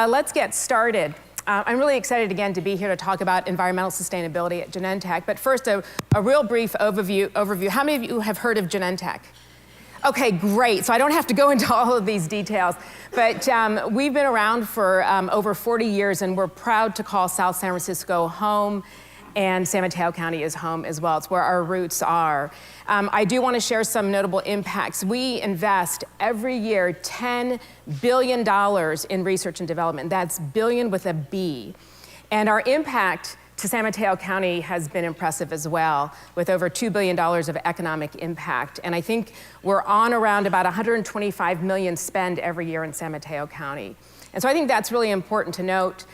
Let's get started. I'm really excited again to be here to talk about environmental sustainability at Genentech. But first, a real brief overview. How many of you have heard of Genentech? Okay, great. So I don't have to go into all of these details. But we've been around for over 40 years, and we're proud to call South San Francisco home, and San Mateo County is home as well. It's where our roots are. I do want to share some notable impacts. We invest every year $10 billion in research and development. That's billion with a B. And our impact to San Mateo County has been impressive as well, with over $2 billion of economic impact. And I think we're on around about 125 million spend every year in San Mateo County. And so I think that's really important to note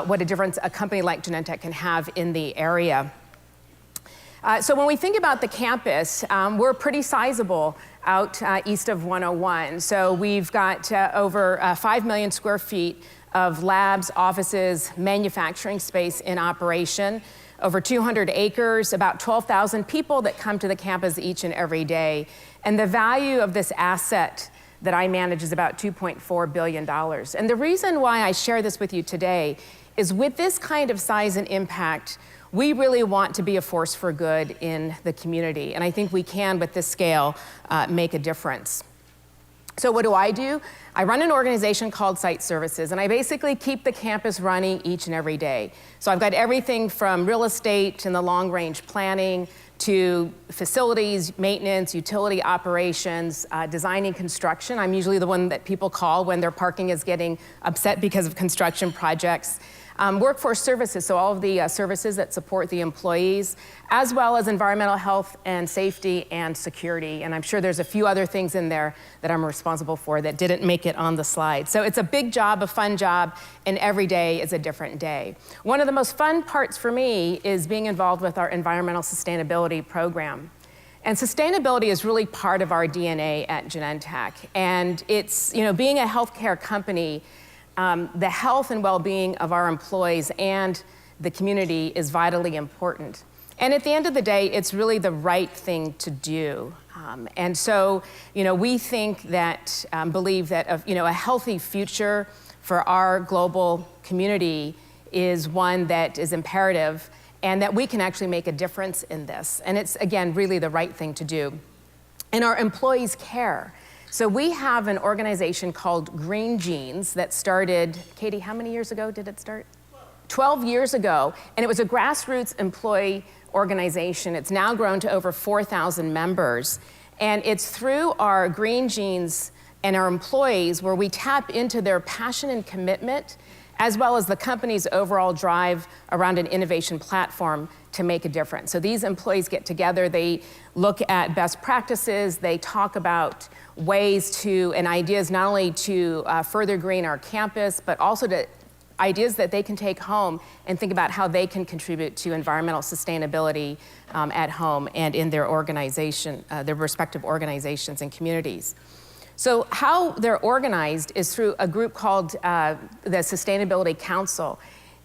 what a difference a company like Genentech can have in the area. So when we think about the campus, we're pretty sizable out east of 101. So we've got over 5 million square feet of labs, offices, manufacturing space in operation, over 200 acres, about 12,000 people that come to the campus each and every day. And the value of this asset that I manage is about $2.4 billion. And the reason why I share this with you today is with this kind of size and impact, we really want to be a force for good in the community. And I think we can, with this scale, make a difference. So what do? I run an organization called Site Services, and I basically keep the campus running each and every day. So I've got everything from real estate and the long-range planning to facilities, maintenance, utility operations, designing construction. I'm usually the one that people call when their parking is getting upset because of construction projects. Workforce services, so all of the services that support the employees, as well as environmental health and safety and security. And I'm sure there's a few other things in there that I'm responsible for that didn't make it on the slide. So it's a big job, a fun job, and every day is a different day. One of the most fun parts for me is being involved with our environmental sustainability program. And sustainability is really part of our DNA at Genentech. And it's, being a healthcare company, the health and well-being of our employees and the community is vitally important. And at the end of the day, it's really the right thing to do. And so, we think that, believe that, a healthy future for our global community is one that is imperative and that we can actually make a difference in this. And it's, again, really the right thing to do. And our employees care. So we have an organization called Green Jeans that started, Katie, how many years ago did it start? 12 years ago, and it was a grassroots employee organization. It's now grown to over 4,000 members, and it's through our Green Jeans and our employees where we tap into their passion and commitment, as well as the company's overall drive around an innovation platform to make a difference. So these employees get together, they look at best practices, they talk about ways to, and ideas not only to further green our campus, but also to ideas that they can take home and think about how they can contribute to environmental sustainability at home and in their organization, their respective organizations and communities. So how they're organized is through a group called the Sustainability Council.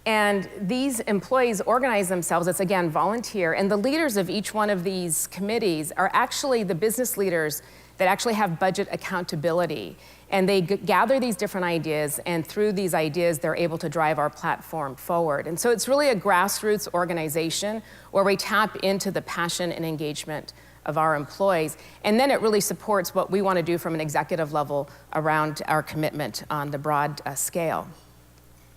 And these employees organize themselves, it's again volunteer, and the leaders of each one of these committees are actually the business leaders that actually have budget accountability. And they gather these different ideas, and through these ideas, they're able to drive our platform forward. And so it's really a grassroots organization where we tap into the passion and engagement of our employees. And then it really supports what we want to do from an executive level around our commitment on the broad scale.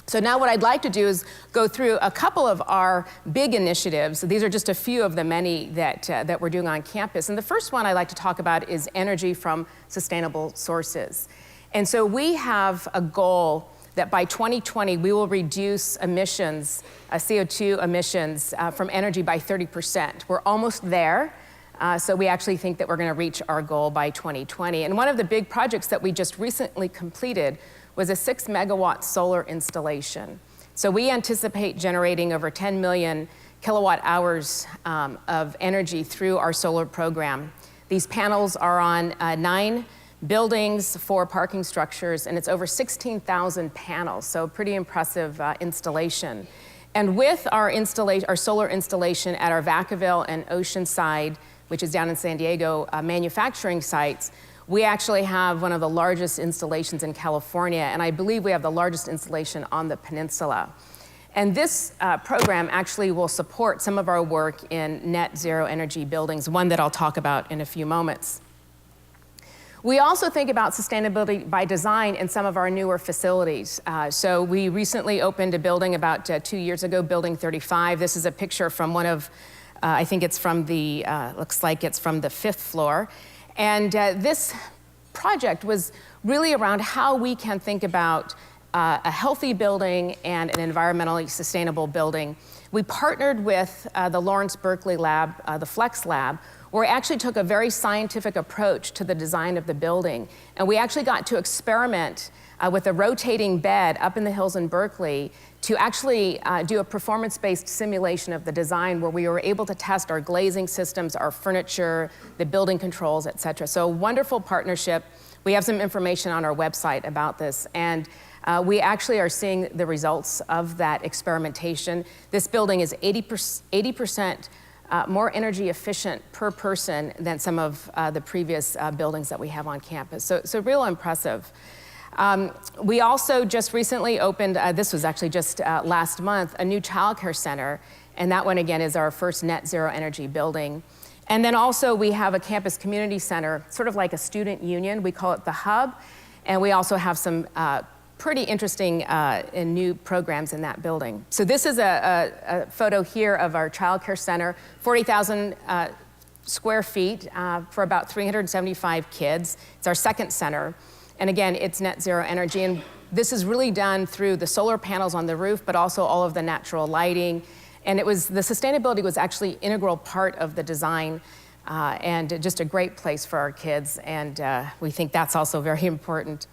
So now what I'd like to do is go through a couple of our big initiatives. These are just a few of the many that we're doing on campus. And the first one I'd like to talk about is energy from sustainable sources. And so we have a goal that by 2020, we will reduce emissions, CO2 emissions from energy by 30%. We're almost there. So we actually think that we're going to reach our goal by 2020. And one of the big projects that we just recently completed was a 6 megawatt solar installation. So we anticipate generating over 10 million kilowatt hours of energy through our solar program. These panels are on 9 buildings, 4 parking structures, and it's over 16,000 panels, so pretty impressive installation. And with our solar installation at our Vacaville and Oceanside, which is down in San Diego, manufacturing sites, We actually have one of the largest installations in California, and I believe we have the largest installation on the peninsula. And this program actually will support some of our work in net zero energy buildings, one that I'll talk about in a few moments. We also think about sustainability by design in some of our newer facilities. So we recently opened a building about 2 years ago, Building 35. This is a picture from one of, I think it's from the, looks like it's from the 5th floor. And this project was really around how we can think about a healthy building and an environmentally sustainable building. We partnered with the Lawrence Berkeley lab, the Flex Lab, where we actually took a very scientific approach to the design of the building. And we actually got to experiment with a rotating bed up in the hills in Berkeley to actually do a performance-based simulation of the design where we were able to test our glazing systems, our furniture, the building controls, et cetera. So a wonderful partnership. We have some information on our website about this. And we actually are seeing the results of that experimentation. This building is 80% more energy efficient per person than some of the previous buildings that we have on campus. So real impressive. We also just recently opened, this was actually just last month, a new childcare center. And that one again is our first net zero energy building. And then also we have a campus community center, sort of like a student union. We call it the Hub. And we also have some pretty interesting and new programs in that building. So this is a photo here of our childcare center, 40,000 square feet for about 375 kids. It's our second center. And again, it's net zero energy. And this is really done through the solar panels on the roof, but also all of the natural lighting. And the sustainability was actually integral part of the design and just a great place for our kids. And we think that's also very important.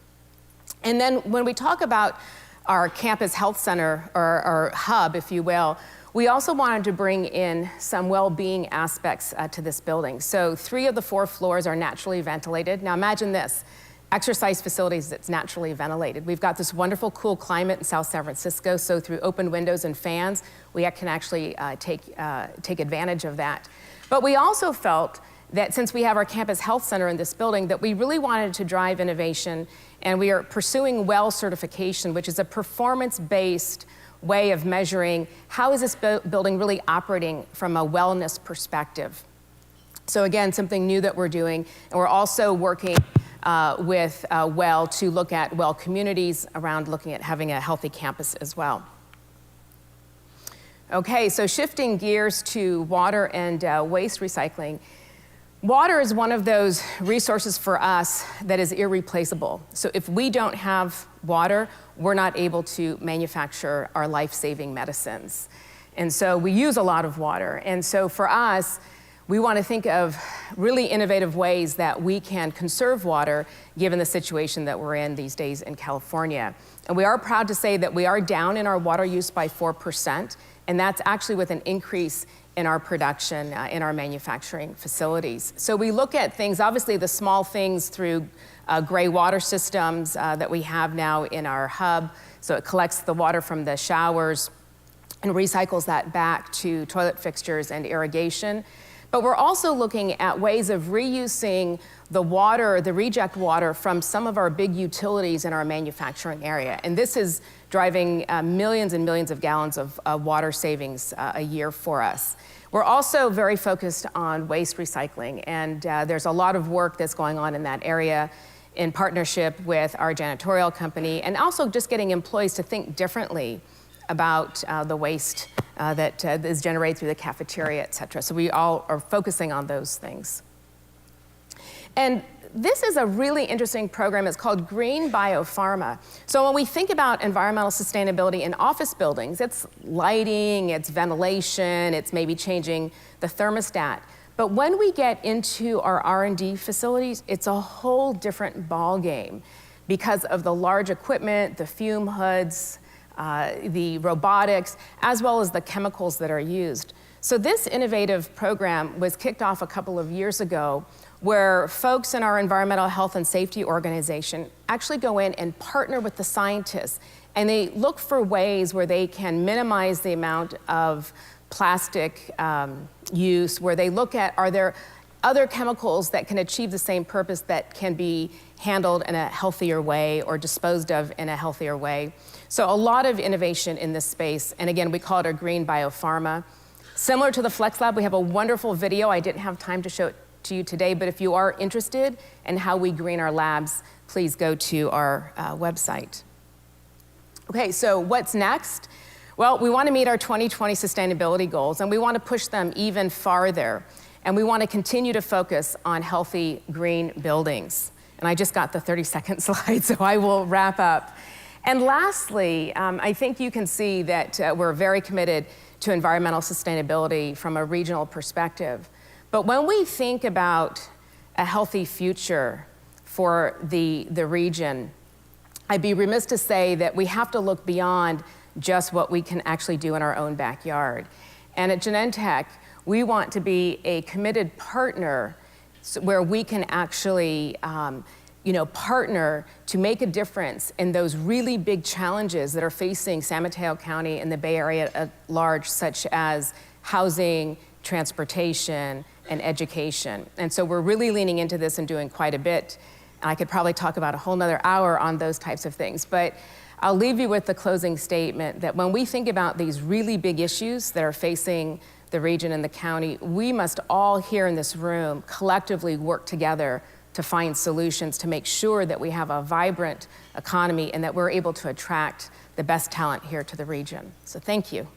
And then when we talk about our campus health center, or our hub, if you will, we also wanted to bring in some well-being aspects to this building. So 3 of the 4 floors are naturally ventilated. Now imagine this, exercise facilities that's naturally ventilated. We've got this wonderful cool climate in South San Francisco, so through open windows and fans, we can actually take advantage of that. But we also felt that since we have our campus health center in this building, that we really wanted to drive innovation, and we are pursuing WELL certification, which is a performance-based way of measuring how is this building really operating from a wellness perspective. So again, something new that we're doing, and we're also working with WELL to look at WELL communities around looking at having a healthy campus as well. Okay, so shifting gears to water and waste recycling. Water is one of those resources for us that is irreplaceable. So if we don't have water, we're not able to manufacture our life-saving medicines. And so we use a lot of water. And so for us, we want to think of really innovative ways that we can conserve water given the situation that we're in these days in California. And we are proud to say that we are down in our water use by 4%, and that's actually with an increase in our production, in our manufacturing facilities. So we look at things, obviously the small things through gray water systems that we have now in our hub. So it collects the water from the showers and recycles that back to toilet fixtures and irrigation. But we're also looking at ways of reusing the water, the reject water from some of our big utilities in our manufacturing area. And this is driving millions and millions of gallons of water savings a year for us. We're also very focused on waste recycling, and there's a lot of work that's going on in that area in partnership with our janitorial company, and also just getting employees to think differently about the waste that is generated through the cafeteria, et cetera. So we all are focusing on those things. And this is a really interesting program. It's called Green Biopharma. So when we think about environmental sustainability in office buildings, it's lighting, it's ventilation, it's maybe changing the thermostat. But when we get into our R&D facilities, it's a whole different ballgame because of the large equipment, the fume hoods, the robotics, as well as the chemicals that are used. So this innovative program was kicked off a couple of years ago, where folks in our environmental health and safety organization actually go in and partner with the scientists, and they look for ways where they can minimize the amount of plastic use, where they look at, are there other chemicals that can achieve the same purpose that can be handled in a healthier way or disposed of in a healthier way. So a lot of innovation in this space, and again, we call it our green biopharma. Similar to the Flex Lab, we have a wonderful video. I didn't have time to show it to you today, but if you are interested in how we green our labs, please go to our website. Okay, so what's next? Well, we want to meet our 2020 sustainability goals, and we want to push them even farther. And we want to continue to focus on healthy green buildings. And I just got the 30-second slide, so I will wrap up. And lastly, I think you can see that we're very committed to environmental sustainability from a regional perspective. But when we think about a healthy future for the region, I'd be remiss to say that we have to look beyond just what we can actually do in our own backyard. And at Genentech, we want to be a committed partner where we can actually partner to make a difference in those really big challenges that are facing San Mateo County and the Bay Area at large, such as housing, transportation, and education. And so we're really leaning into this and doing quite a bit. I could probably talk about a whole nother hour on those types of things, but I'll leave you with the closing statement that when we think about these really big issues that are facing the region and the county, we must all here in this room collectively work together to find solutions to make sure that we have a vibrant economy and that we're able to attract the best talent here to the region. So thank you.